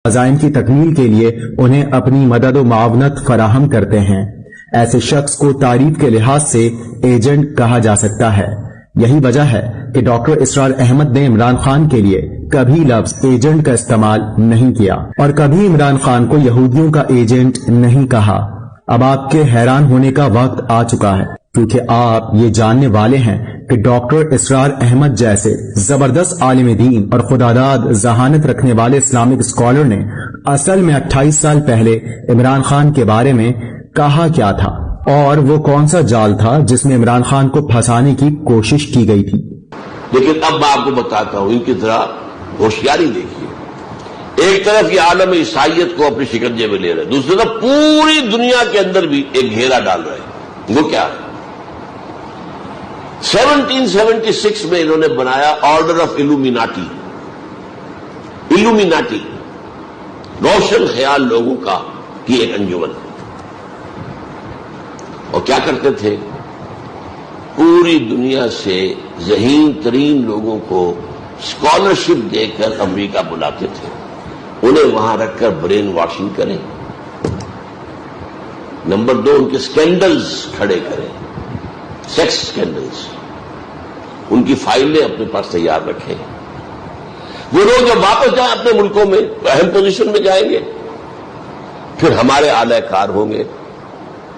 عزائم کی تکمیل کے لیے انہیں اپنی مدد و معاونت فراہم کرتے ہیں۔ ایسے شخص کو تعریف کے لحاظ سے ایجنٹ کہا جا سکتا ہے۔ یہی وجہ ہے کہ ڈاکٹر اسرار احمد نے عمران خان کے لیے کبھی لفظ ایجنٹ کا استعمال نہیں کیا اور کبھی عمران خان کو یہودیوں کا ایجنٹ نہیں کہا۔ اب آپ کے حیران ہونے کا وقت آ چکا ہے، کیونکہ آپ یہ جاننے والے ہیں کہ ڈاکٹر اسرار احمد جیسے زبردست عالم دین اور خداداد ذہانت رکھنے والے اسلامک اسکالر نے اصل میں 28 سال پہلے عمران خان کے بارے میں کہا کیا تھا، اور وہ کون سا جال تھا جس میں عمران خان کو پھنسانے کی کوشش کی گئی تھی۔ لیکن اب میں آپ کو بتاتا ہوں، ان کی ذرا ہوشیاری دیکھیے۔ ایک طرف یہ عالم عیسائیت کو اپنی شکنجے میں لے رہے، دوسری طرف پوری دنیا کے اندر بھی ایک گھیرا ڈال رہے۔ وہ کیا ہے؟ 1776 میں انہوں نے بنایا آرڈر آف الومیناٹی۔ الومیناٹی روشن خیال لوگوں کا کی ایک انجمن، اور کیا کرتے تھے؟ پوری دنیا سے ذہین ترین لوگوں کو اسکالرشپ دے کر امریکہ بلاتے تھے، انہیں وہاں رکھ کر برین واشنگ کریں۔ نمبر 2، ان کے سکینڈلز کھڑے کریں، سیکس سکینڈلز، ان کی فائلیں اپنے پاس تیار رکھیں۔ وہ لوگ جب واپس جائیں اپنے ملکوں میں اہم پوزیشن میں جائیں گے، پھر ہمارے اعلی کار ہوں گے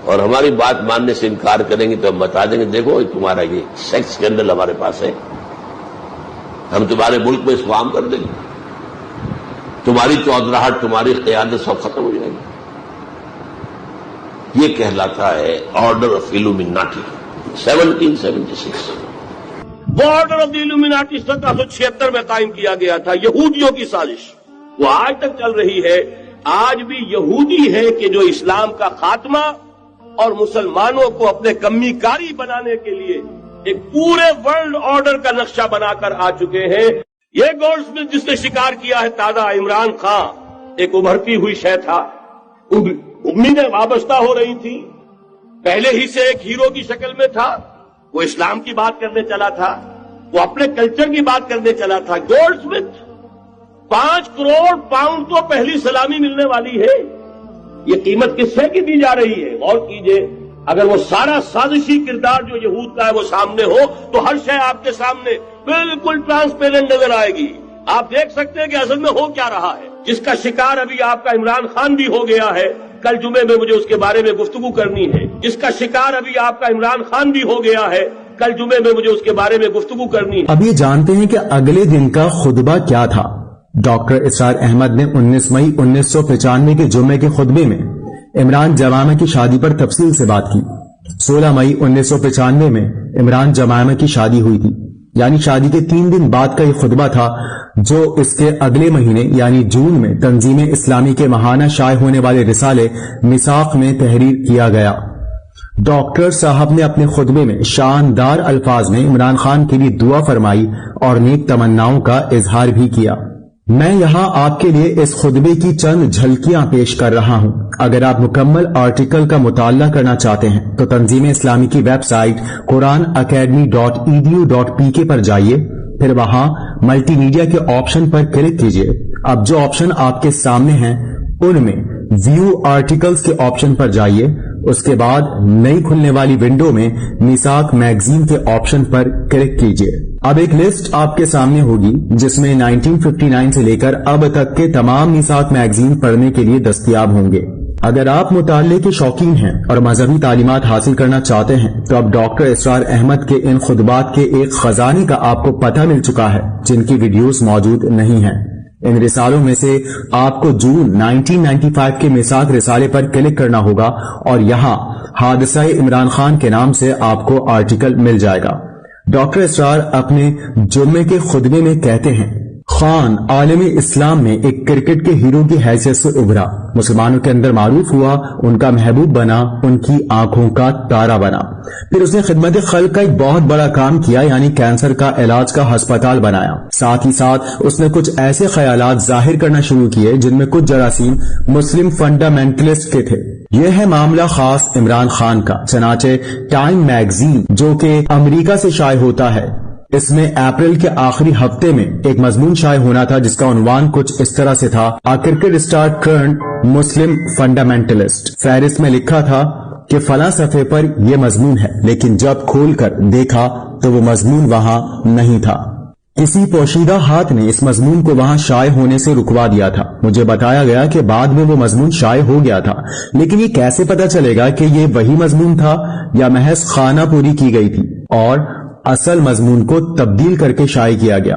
اور ہماری بات ماننے سے انکار کریں گے تو ہم بتا دیں گے دیکھو تمہارا یہ سیکس سکینڈل ہمارے پاس ہے، ہم تمہارے ملک میں اس کو عام کر دیں گے، تمہاری چودراہٹ، تمہاری قیادت سب ختم ہو جائے گی۔ یہ کہلاتا ہے آرڈر آف الومیناٹی 1776۔ وہ آرڈر آف دی الومیناٹی 1776 میں قائم کیا گیا تھا، یہودیوں کی سازش، وہ آج تک چل رہی ہے۔ آج بھی یہودی ہے کہ جو اسلام کا خاتمہ اور مسلمانوں کو اپنے کمی کاری بنانے کے لیے ایک پورے ورلڈ آرڈر کا نقشہ بنا کر آ چکے ہیں۔ یہ گولڈ سمتھ جس نے شکار کیا ہے تازہ عمران خان، ایک ابھرتی ہوئی شے تھا، امیدیں وابستہ ہو رہی تھی، پہلے ہی سے ایک ہیرو کی شکل میں تھا، وہ اسلام کی بات کرنے چلا تھا، وہ اپنے کلچر کی بات کرنے چلا تھا۔ گولڈ سمتھ 5 کروڑ پاؤنڈ تو پہلی سلامی ملنے والی ہے۔ یہ قیمت کس سے کی دی جا رہی ہے؟ غور کیجئے، اگر وہ سارا سازشی کردار جو یہود کا ہے وہ سامنے ہو تو ہر شے آپ کے سامنے بالکل ٹرانسپیرنٹ نظر آئے گی۔ آپ دیکھ سکتے ہیں کہ اصل میں ہو کیا رہا ہے۔ جس کا شکار ابھی آپ کا عمران خان بھی ہو گیا ہے، کل جمعے میں مجھے اس کے بارے میں گفتگو کرنی ہے۔ جس کا شکار ابھی آپ کا عمران خان بھی ہو گیا ہے، کل جمعے میں مجھے اس کے بارے میں گفتگو کرنی ہے۔ اب یہ جانتے ہیں کہ اگلے دن کا خطبہ کیا تھا۔ ڈاکٹر اسرار احمد نے 19 مئی 1995 کے جمعے کے خطبے میں عمران جمامہ کی شادی پر تفصیل سے بات کی۔ 16 مئی 1995 میں عمران جمامہ کی شادی ہوئی تھی، یعنی شادی کے 3 دن بعد کا یہ خطبہ تھا جو اس کے اگلے مہینے یعنی جون میں تنظیم اسلامی کے ماہانہ شائع ہونے والے رسالے میثاق میں تحریر کیا گیا۔ ڈاکٹر صاحب نے اپنے خطبے میں شاندار الفاظ میں عمران خان کے لیے دعا فرمائی اور نیک تمناؤں کا اظہار بھی کیا۔ میں یہاں آپ کے لیے اس خطبے کی چند جھلکیاں پیش کر رہا ہوں۔ اگر آپ مکمل آرٹیکل کا مطالعہ کرنا چاہتے ہیں تو تنظیم اسلامی کی ویب سائٹ quranacademy.edu.pk پر جائیے، پھر وہاں ملٹی میڈیا کے آپشن پر کلک کیجیے۔ اب جو آپشن آپ کے سامنے ہیں ان میں ویو آرٹیکلز کے آپشن پر جائیے، اس کے بعد نئی کھلنے والی ونڈو میں میثاق میگزین کے آپشن پر کلک کیجیے۔ اب ایک لسٹ آپ کے سامنے ہوگی جس میں 1959 سے لے کر اب تک کے تمام میثاق میگزین پڑھنے کے لیے دستیاب ہوں گے۔ اگر آپ مطالعے کے شوقین ہیں اور مذہبی تعلیمات حاصل کرنا چاہتے ہیں تو اب ڈاکٹر اسرار احمد کے ان خطبات کے ایک خزانے کا آپ کو پتہ مل چکا ہے جن کی ویڈیوز موجود نہیں ہیں۔ ان رسالوں میں سے آپ کو جون 1995 کے میثاق رسالے پر کلک کرنا ہوگا اور یہاں حادثہ عمران خان کے نام سے آپ کو آرٹیکل مل جائے گا۔ ڈاکٹر اسرار اپنے جمعے کے خطبے میں کہتے ہیں، خان عالم اسلام میں ایک کرکٹ کے ہیرو کی حیثیت سے ابھرا، مسلمانوں کے اندر معروف ہوا، ان کا محبوب بنا، ان کی آنکھوں کا تارا بنا۔ پھر اس نے خدمت خلق کا ایک بہت بڑا کام کیا، یعنی کینسر کا علاج کا ہسپتال بنایا۔ ساتھ ہی ساتھ اس نے کچھ ایسے خیالات ظاہر کرنا شروع کیے جن میں کچھ جراثیم مسلم فنڈامنٹلسٹ کے تھے۔ یہ ہے معاملہ خاص عمران خان کا۔ چنانچہ ٹائم میگزین جو کہ امریکہ سے شائع ہوتا ہے اس میں اپریل کے آخری ہفتے میں ایک مضمون شائع ہونا تھا جس کا عنوان کچھ اس طرح سے تھا: A cricket star turned Muslim fundamentalist. فہرست میں لکھا تھا کہ فلاں صفحے پر یہ مضمون ہے، لیکن جب کھول کر دیکھا تو وہ مضمون وہاں نہیں تھا۔ کسی پوشیدہ ہاتھ نے اس مضمون کو وہاں شائع ہونے سے رکوا دیا تھا۔ مجھے بتایا گیا کہ بعد میں وہ مضمون شائع ہو گیا تھا، لیکن یہ کیسے پتا چلے گا کہ یہ وہی مضمون تھا یا محض خانہ پوری کی گئی تھی اور اصل مضمون کو تبدیل کر کے شائع کیا گیا؟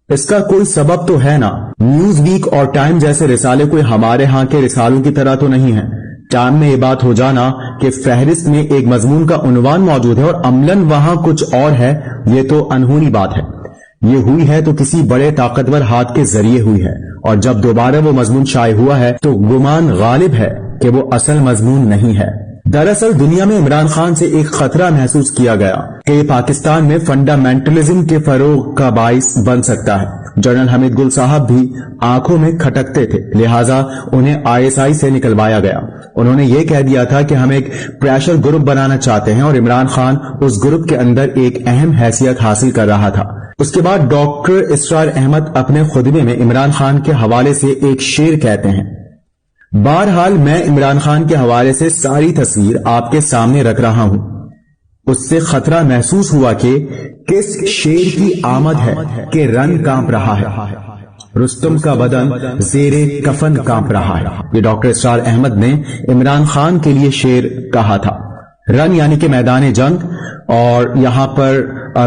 اس کا کوئی سبب تو ہے نا۔ نیوز ویک اور ٹائم جیسے رسالے کوئی ہمارے ہاں کے رسالوں کی طرح تو نہیں ہیں۔ ٹائم میں یہ بات ہو جانا کہ فہرست میں ایک مضمون کا عنوان موجود ہے اور عملاً وہاں کچھ اور ہے، یہ تو انہونی بات ہے۔ یہ ہوئی ہے تو کسی بڑے طاقتور ہاتھ کے ذریعے ہوئی ہے، اور جب دوبارہ وہ مضمون شائع ہوا ہے تو گمان غالب ہے کہ وہ اصل مضمون نہیں ہے۔ دراصل دنیا میں عمران خان سے ایک خطرہ محسوس کیا گیا کہ یہ پاکستان میں فنڈامنٹلزم کے فروغ کا باعث بن سکتا ہے۔ جنرل حمید گل صاحب بھی آنکھوں میں کھٹکتے تھے، لہٰذا انہیں ISI سے نکلوایا گیا۔ انہوں نے یہ کہہ دیا تھا کہ ہم ایک پریشر گروپ بنانا چاہتے ہیں، اور عمران خان اس گروپ کے اندر ایک اہم حیثیت حاصل کر رہا تھا۔ اس کے بعد ڈاکٹر اسرار احمد اپنے خطبے میں عمران خان کے حوالے سے ایک شعر کہتے ہیں: بہرحال میں عمران خان کے حوالے سے ساری تصویر آپ کے سامنے رکھ رہا ہوں۔ اس سے خطرہ محسوس ہوا کہ کس شیر کی آمد ہے کہ رن کانپ رہا ہے، رستم کا بدن زیر کفن کانپ رہا ہے۔ یہ ڈاکٹر اسرار احمد نے عمران خان کے لیے شعر کہا تھا۔ رن یعنی کہ میدان جنگ، اور یہاں پر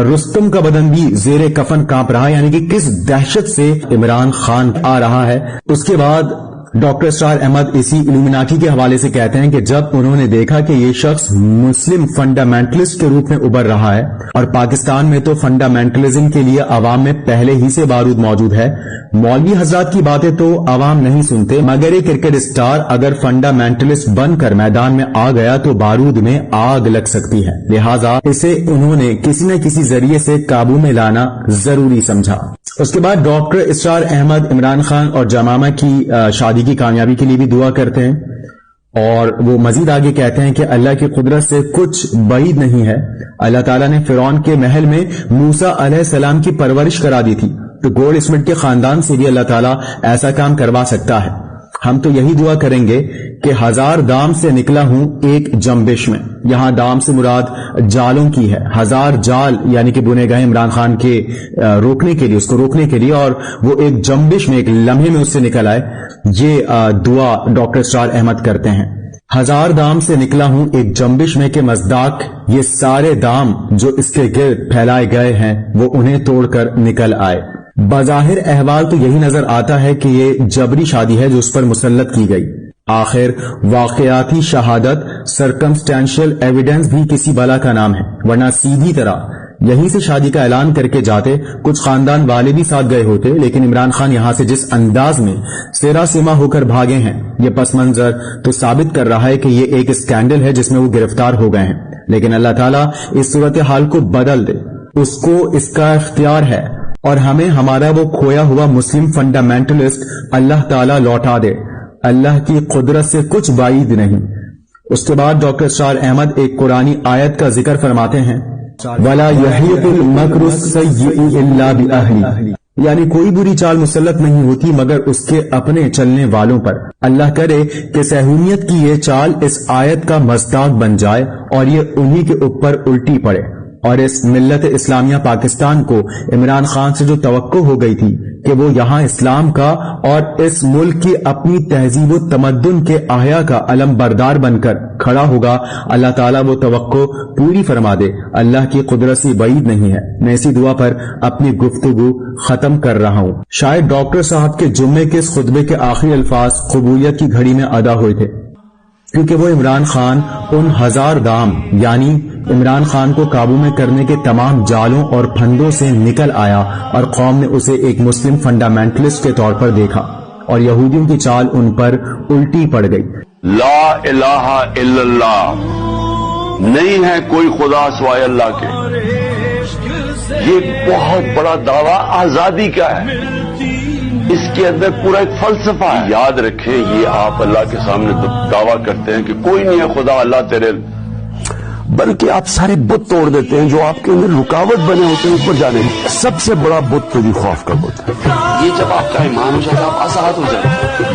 رستم کا بدن بھی زیر کفن کانپ رہا ہے، یعنی کہ کس دہشت سے عمران خان آ رہا ہے۔ اس کے بعد ڈاکٹر اسرار احمد اسی الومناٹی کے حوالے سے کہتے ہیں کہ جب انہوں نے دیکھا کہ یہ شخص مسلم فنڈامنٹلسٹ کے روپ میں ابھر رہا ہے، اور پاکستان میں تو فنڈامنٹلزم کے لیے عوام میں پہلے ہی سے بارود موجود ہے، مولوی حضرات کی باتیں تو عوام نہیں سنتے، مگر ایک کرکٹ اسٹار اگر فنڈامنٹلسٹ بن کر میدان میں آ گیا تو بارود میں آگ لگ سکتی ہے، لہٰذا اسے انہوں نے کسی نہ کسی ذریعے سے قابو میں لانا ضروری سمجھا۔ اس کے بعد ڈاکٹر اسرار احمد عمران خان اور جمامہ کی شادی کی کامیابی کے لیے بھی دعا کرتے ہیں، اور وہ مزید آگے کہتے ہیں کہ اللہ کی قدرت سے کچھ بعید نہیں ہے۔ اللہ تعالیٰ نے فرعون کے محل میں موسیٰ علیہ السلام کی پرورش کرا دی تھی، تو گولڈ اسمتھ کے خاندان سے بھی اللہ تعالیٰ ایسا کام کروا سکتا ہے۔ ہم تو یہی دعا کریں گے کہ 1000 دام سے نکلا ہوں ایک جنبش میں۔ یہاں دام سے مراد جالوں کی ہے، 1000 جال یعنی کہ بنے گئے عمران خان کے روکنے کے لیے، اس کو روکنے کے لیے، اور وہ ایک جنبش میں، ایک لمحے میں اس سے نکل آئے۔ یہ دعا ڈاکٹر اسرار احمد کرتے ہیں۔ 1000 دام سے نکلا ہوں ایک جنبش میں کے مصداق یہ سارے دام جو اس کے گرد پھیلائے گئے ہیں وہ انہیں توڑ کر نکل آئے۔ بظاہر احوال تو یہی نظر آتا ہے کہ یہ جبری شادی ہے جو اس پر مسلط کی گئی۔ آخر واقعاتی شہادت، سرکمسٹینشل ایویڈنس بھی کسی بلا کا نام ہے، ورنہ سیدھی طرح یہیں سے شادی کا اعلان کر کے جاتے، کچھ خاندان والے بھی ساتھ گئے ہوتے، لیکن عمران خان یہاں سے جس انداز میں سیرا سیما ہو کر بھاگے ہیں، یہ پس منظر تو ثابت کر رہا ہے کہ یہ ایک اسکینڈل ہے جس میں وہ گرفتار ہو گئے ہیں۔ لیکن اللہ تعالیٰ اس صورتحال کو بدل دے، اس کو اس کا اختیار ہے، اور ہمیں ہمارا وہ کھویا ہوا مسلم فنڈامنٹلسٹ اللہ تعالیٰ لوٹا دے۔ اللہ کی قدرت سے کچھ بعید نہیں۔ اس کے بعد ڈاکٹر اسرار احمد ایک قرآنی آیت کا ذکر فرماتے ہیں، وَلَا يَحِيقُ الْمَكْرُ السَّيِّئُ إِلَّا بِأَهْلِهِ، یعنی کوئی بری چال مسلط نہیں ہوتی مگر اس کے اپنے چلنے والوں پر۔ اللہ کرے کہ صہیونیت کی یہ چال اس آیت کا مصداق بن جائے اور یہ انہی کے اوپر الٹی پڑے، اور اس ملت اسلامیہ پاکستان کو عمران خان سے جو توقع ہو گئی تھی کہ وہ یہاں اسلام کا اور اس ملک کی اپنی تہذیب و تمدن کے احیاء کا علم بردار بن کر کھڑا ہوگا، اللہ تعالیٰ وہ توقع پوری فرما دے۔ اللہ کی قدرت سے بعید نہیں ہے۔ میں اسی دعا پر اپنی گفتگو ختم کر رہا ہوں۔ شاید ڈاکٹر صاحب کے جمعے کے اس خطبے کے آخری الفاظ قبولیت کی گھڑی میں ادا ہوئے تھے، کیونکہ وہ عمران خان ان 1000 دام یعنی عمران خان کو قابو میں کرنے کے تمام جالوں اور پھندوں سے نکل آیا، اور قوم نے اسے ایک مسلم فنڈامنٹلسٹ کے طور پر دیکھا، اور یہودیوں کی چال ان پر الٹی پڑ گئی۔ لا الہ الا اللہ، نہیں ہے کوئی خدا سوائے اللہ کے۔ یہ بہت بڑا دعویٰ آزادی کا ہے، اس کے اندر پورا ایک فلسفہ ہے۔ یاد رکھیں، یہ آپ اللہ کے سامنے دعویٰ کرتے ہیں کہ کوئی نہیں ہے خدا، اللہ تیرے بلکہ آپ سارے بت توڑ دیتے ہیں جو آپ کے اندر رکاوٹ بنے ہوتے ہیں اوپر جانے میں. سب سے بڑا بت تو خوف کا بت ہے. یہ جب آپ کا ایمان ہو جائے گا آپ آزاد ہو جائیں گے.